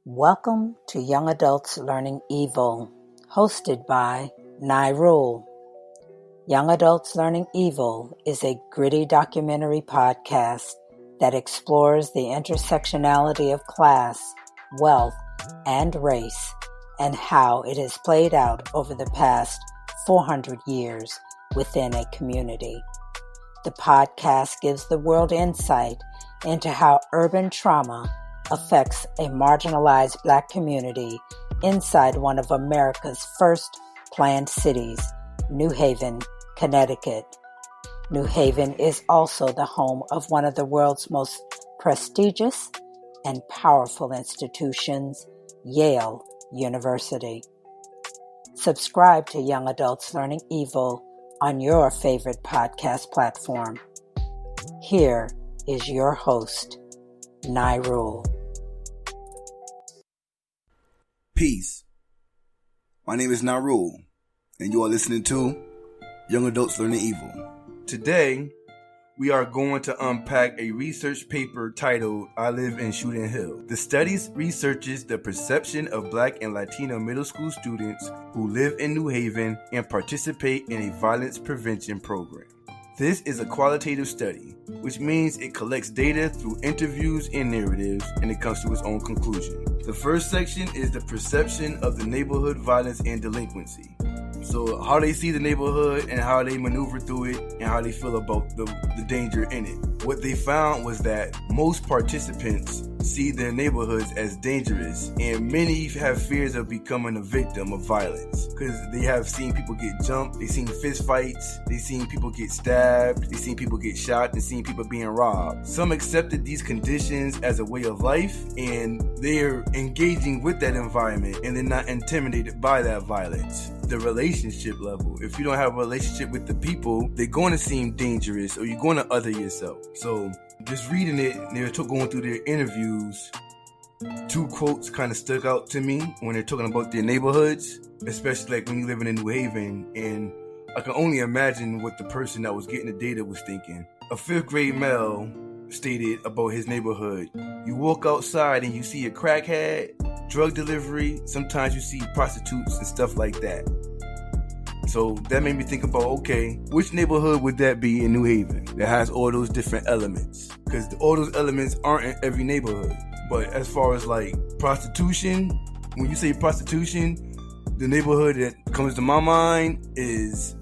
Welcome to Young Adults Learning Evil, hosted by Nirule. Young Adults Learning Evil is a gritty documentary podcast that explores the intersectionality of class, wealth, and race, and how it has played out over the past 400 years within a community. The podcast gives the world insight into how urban trauma affects a marginalized Black community inside one of America's first planned cities, New Haven, Connecticut. New Haven is also the home of one of the world's most prestigious and powerful institutions, Yale University. Subscribe to Young Adults Learning Evil on your favorite podcast platform. Here is your host, Nirule. Peace. My name is Nirule, and you are listening to Young Adults Learning Evil. Today, we are going to unpack a research paper titled I Live in Shooting Hill. The study researches the perception of Black and Latino middle school students who live in New Haven and participate in a violence prevention program. This is a qualitative study, which means it collects data through interviews and narratives, and it comes to its own conclusion. The first section is the perception of the neighborhood violence and delinquency. So how they see the neighborhood and how they maneuver through it and how they feel about the danger in it. What they found was that most participants see their neighborhoods as dangerous, and many have fears of becoming a victim of violence because they have seen people get jumped, they've seen fist fights, they've seen people get stabbed, they've seen people get shot, and seen people being robbed. Some accepted these conditions as a way of life, and they're engaging with that environment, and they're not intimidated by that violence. The relationship level. If you don't have a relationship with the people, they're going to seem dangerous, or you're going to other yourself. So just reading it, they're going through their interviews, two quotes kind of stuck out to me when they're talking about their neighborhoods, especially like when you're living in New Haven, and I can only imagine what the person that was getting the data was thinking. A 5th grade male stated about his neighborhood: you walk outside and you see a crackhead, drug delivery, sometimes you see prostitutes and stuff like that. So that made me think about, okay, which neighborhood would that be in New Haven that has all those different elements? Because all those elements aren't in every neighborhood. But as far as like prostitution, when you say prostitution, the neighborhood that comes to my mind is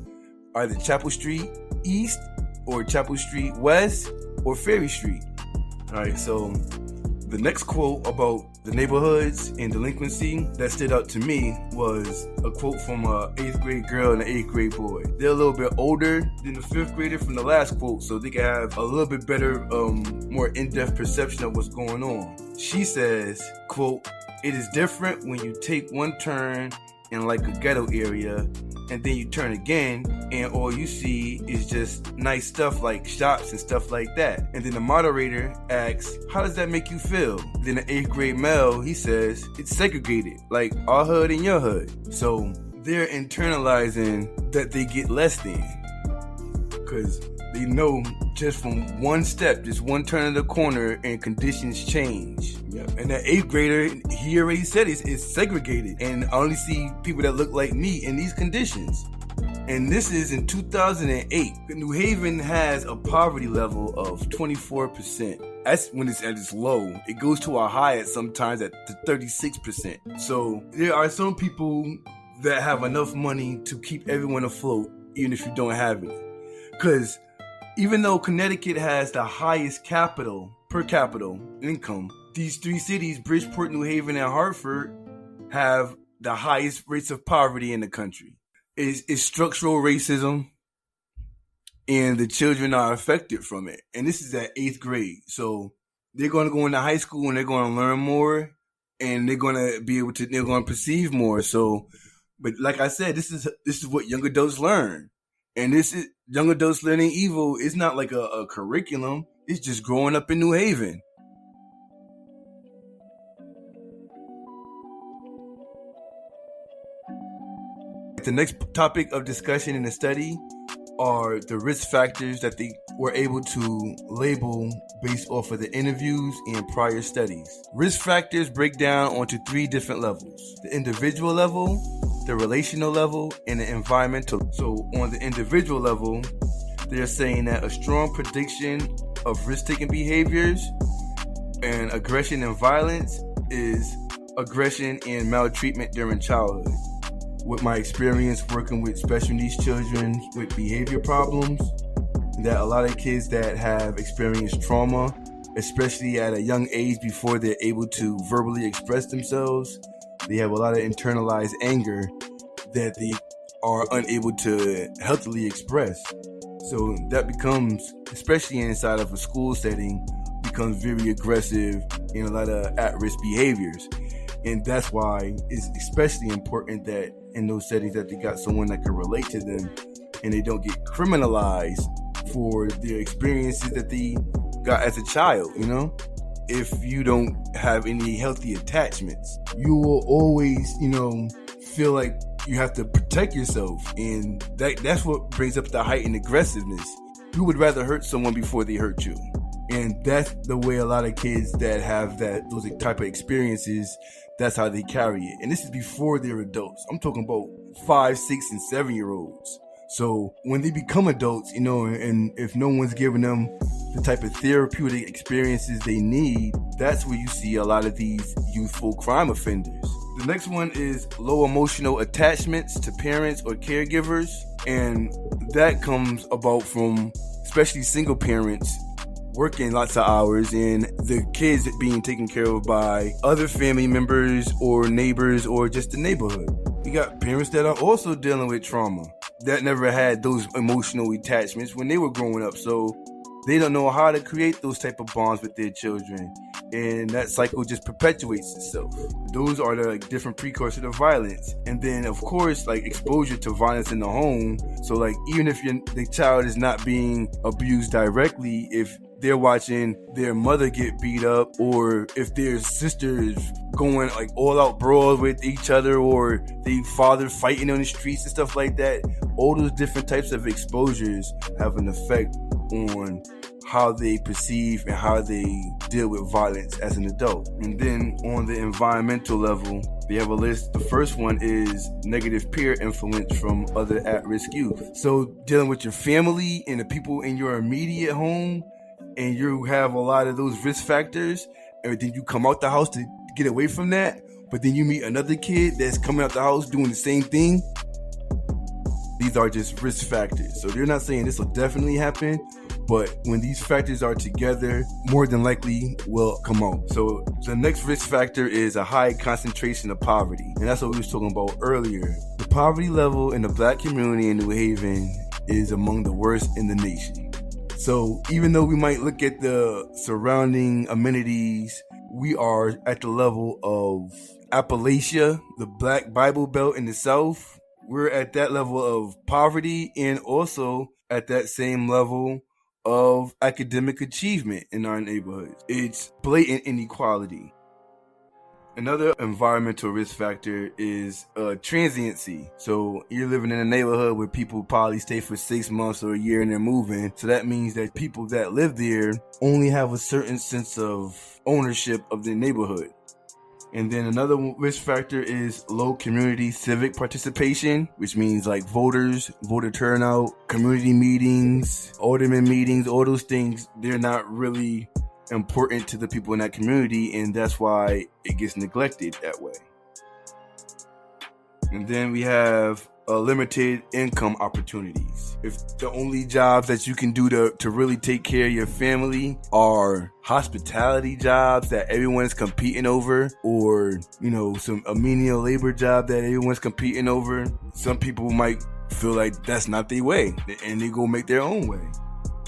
either Chapel Street East or Chapel Street West or Ferry Street. All right, so the next quote about the neighborhoods and delinquency that stood out to me was a quote from an 8th grade girl and an 8th grade boy. They're a little bit older than the 5th grader from the last quote, so they can have a little bit better, more in-depth perception of what's going on. She says, quote, "It is different when you take one turn in like a ghetto area and then you turn again and all you see is just nice stuff like shops and stuff like that." And then the moderator asks, "How does that make you feel?" Then the 8th grade male, he says, "It's segregated, like our hood and your hood." So they're internalizing that they get less than, because they know just from one step, just one turn of the corner, and conditions change. Yeah. And that 8th grader, he already said it's segregated, and I only see people that look like me in these conditions. And this is in 2008. New Haven has a poverty level of 24%. That's when it's at its low. It goes to a high at sometimes at 36%. So there are some people that have enough money to keep everyone afloat, even if you don't have any. Because even though Connecticut has the highest per capita income, these 3 cities, Bridgeport, New Haven, and Hartford, have the highest rates of poverty in the country. It's structural racism, and the children are affected from it. And this is at 8th grade. So they're going to go into high school and they're going to learn more, and they're going to they're going to perceive more. So, but like I said, this is what young adults learn. And this is Young Adults Learning Evil. It's not like a curriculum. It's just growing up in New Haven. The next topic of discussion in the study are the risk factors that they were able to label based off of the interviews and prior studies. Risk factors break down onto 3 different levels: the individual level, the relational level, and the environmental. So on the individual level, they're saying that a strong prediction of risk-taking behaviors and aggression and violence is aggression and maltreatment during childhood. With my experience working with special needs children with behavior problems, that a lot of kids that have experienced trauma, especially at a young age before they're able to verbally express themselves, they have a lot of internalized anger that they are unable to healthily express. So that becomes, especially inside of a school setting, becomes very aggressive in a lot of at-risk behaviors. And that's why it's especially important that in those settings that they got someone that can relate to them and they don't get criminalized for their experiences that they got as a child, you know? If you don't have any healthy attachments, you will always, feel like you have to protect yourself. And that's what brings up the heightened aggressiveness. You would rather hurt someone before they hurt you. And that's the way a lot of kids that have those type of experiences, that's how they carry it. And this is before they're adults. I'm talking about 5, 6, and 7-year-olds. So when they become adults, and if no one's giving them the type of therapeutic experiences they need, that's where you see a lot of these youthful crime offenders. The next one is low emotional attachments to parents or caregivers. And that comes about from especially single parents working lots of hours and the kids being taken care of by other family members or neighbors or just the neighborhood. You got parents that are also dealing with trauma that never had those emotional attachments when they were growing up. So they don't know how to create those type of bonds with their children. And that cycle just perpetuates itself. Those are the different precursors to violence. And then, of course, exposure to violence in the home. So, even if the child is not being abused directly, if they're watching their mother get beat up, or if their sister is going all out brawls with each other, or the father fighting on the streets and stuff like that, all those different types of exposures have an effect on how they perceive and how they deal with violence as an adult. And then on the environmental level, they have a list. The first one is negative peer influence from other at-risk youth. So dealing with your family and the people in your immediate home, and you have a lot of those risk factors, and then you come out the house to get away from that, but then you meet another kid that's coming out the house doing the same thing. These are just risk factors. So they're not saying this will definitely happen, but when these factors are together, more than likely will come out. So the next risk factor is a high concentration of poverty. And that's what we was talking about earlier. The poverty level in the Black community in New Haven is among the worst in the nation. So even though we might look at the surrounding amenities, we are at the level of Appalachia, the Black Bible Belt in the South. We're at that level of poverty and also at that same level of academic achievement in our neighborhoods. It's blatant inequality. Another environmental risk factor is transiency. So you're living in a neighborhood where people probably stay for 6 months or a year and they're moving. So that means that people that live there only have a certain sense of ownership of their neighborhood. And then another risk factor is low community civic participation, which means voters, voter turnout, community meetings, alderman meetings, all those things, they're not really important to the people in that community, and that's why it gets neglected that way. And then we have limited income opportunities. If the only jobs that you can do to really take care of your family are hospitality jobs that everyone's competing over, or a menial labor job that everyone's competing over, some people might feel like that's not their way and they go make their own way.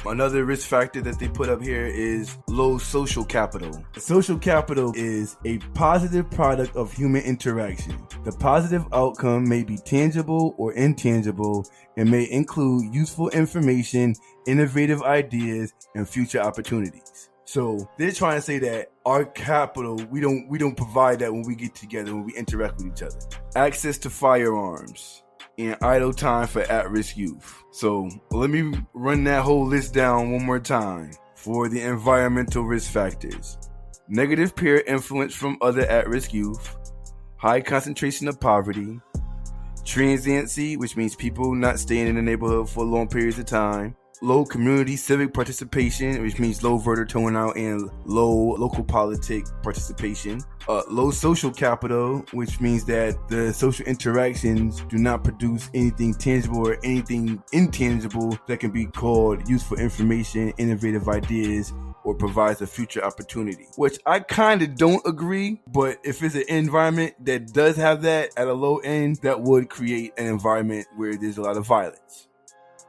Another risk factor that they put up here is low social capital. Social capital is a positive product of human interaction. The positive outcome may be tangible or intangible and may include useful information, innovative ideas, and future opportunities. So they're trying to say that our capital, we don't provide that when we get together, when we interact with each other. Access to firearms. and idle time for at-risk youth. So let me run that whole list down one more time. For the environmental risk factors: negative peer influence from other at-risk youth, high concentration of poverty, transiency, which means people not staying in the neighborhood for long periods of time, low community civic participation, which means low voter turnout and low local politic participation, low social capital, which means that the social interactions do not produce anything tangible or anything intangible that can be called useful information, innovative ideas, or provides a future opportunity, which I kind of don't agree, but if it's an environment that does have that at a low end, that would create an environment where there's a lot of violence.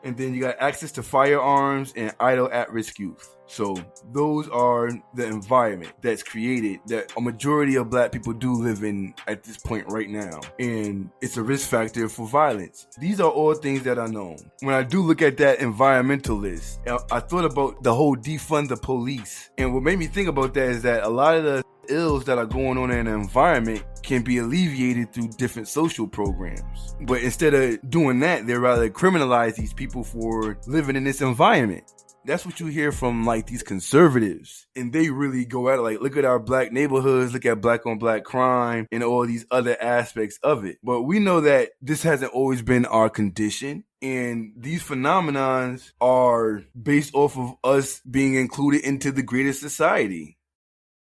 And then you got access to firearms and idle at-risk youth. So those are the environment that's created that a majority of black people do live in at this point right now. And it's a risk factor for violence. These are all things that are known. When I do look at that environmental list, I thought about the whole defund the police. And what made me think about that is that a lot of the ills that are going on in the environment can be alleviated through different social programs. But instead of doing that, they rather criminalize these people for living in this environment. That's what you hear from like these conservatives, and they really go at it like, look at our black neighborhoods, look at black on black crime and all these other aspects of it. But we know that this hasn't always been our condition. And these phenomenons are based off of us being included into the greater society.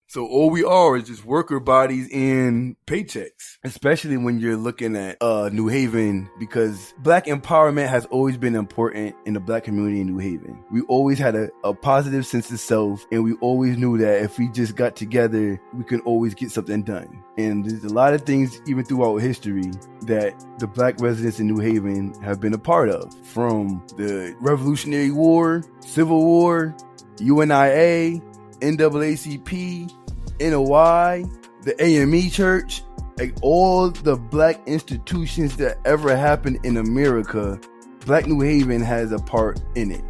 So all we are is just worker bodies and paychecks, especially when you're looking at New Haven, because black empowerment has always been important in the black community in New Haven. We always had a positive sense of self, and we always knew that if we just got together, we could always get something done. And there's a lot of things, even throughout history, that the black residents in New Haven have been a part of, from the Revolutionary War, Civil War, UNIA, NAACP, NOI, the AME Church, like all the black institutions that ever happened in America, Black New Haven has a part in it.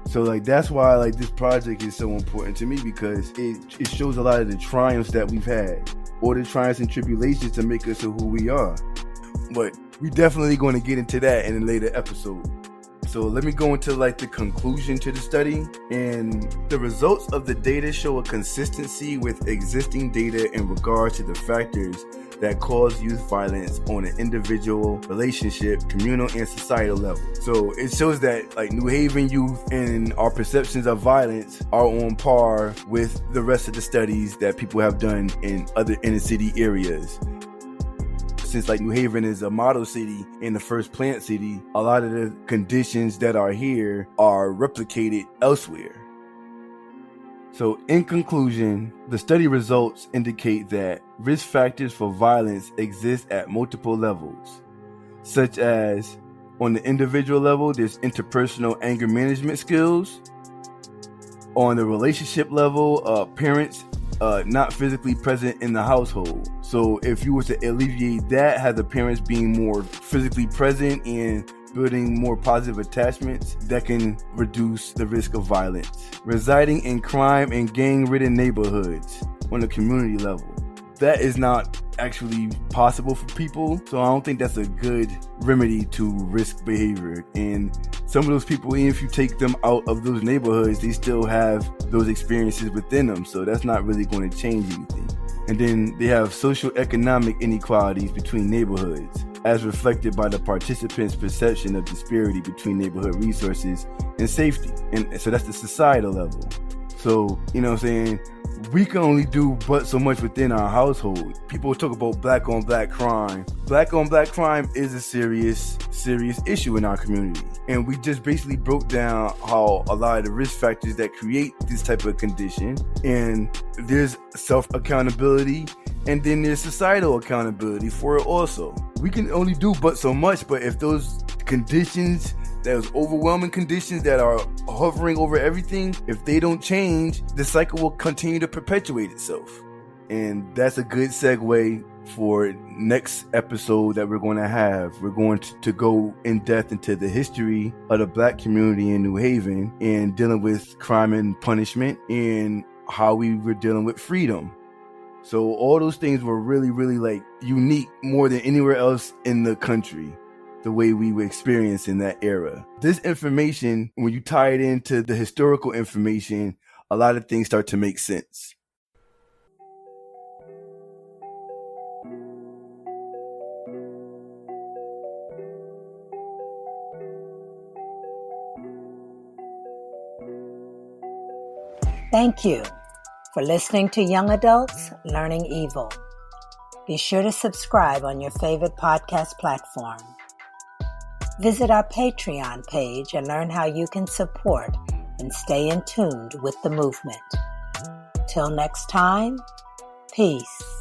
So like that's why like this project is so important to me, because it shows a lot of the triumphs that we've had, or the triumphs and tribulations to make us who we are. But we definitely going to get into that in a later episode. So let me go into like the conclusion to the study. And the results of the data show a consistency with existing data in regard to the factors that cause youth violence on an individual, relationship, communal, and societal level. So it shows that like New Haven youth and our perceptions of violence are on par with the rest of the studies that people have done in other inner city areas. Since like New Haven is a model city and the first plant city, a lot of the conditions that are here are replicated elsewhere. So in conclusion, the study results indicate that risk factors for violence exist at multiple levels, such as on the individual level, there's interpersonal anger management skills. On the relationship level, parents not physically present in the household. So if you were to alleviate that, have the parents being more physically present and building more positive attachments, that can reduce the risk of violence. Residing in crime and gang-ridden neighborhoods on the community level. That is not actually possible for people, so I don't think that's a good remedy to risk behavior. And some of those people, even if you take them out of those neighborhoods, they still have those experiences within them, so that's not really going to change anything. And then they have socioeconomic inequalities between neighborhoods, as reflected by the participants' perception of disparity between neighborhood resources and safety. And so that's the societal level. So, you know what I'm saying? We can only do but so much within our household. People talk about black on black crime. Black on black crime is a serious issue in our community. And we just basically broke down how a lot of the risk factors that create this type of condition. And there's self-accountability, and then there's societal accountability for it also. We can only do but so much, but if those conditions, those overwhelming conditions that are hovering over everything, if they don't change, the cycle will continue to perpetuate itself. And that's a good segue for next episode that we're going to have. We're going to go in depth into the history of the black community in New Haven and dealing with crime and punishment and how we were dealing with freedom. So all those things were really, really like unique more than anywhere else in the country. the way we were experienced in that era. This information, when you tie it into the historical information, a lot of things start to make sense. Thank you for listening to Young Adults Learning Evil. Be sure to subscribe on your favorite podcast platform. Visit our Patreon page and learn how you can support and stay in tune with the movement. Till next time, peace.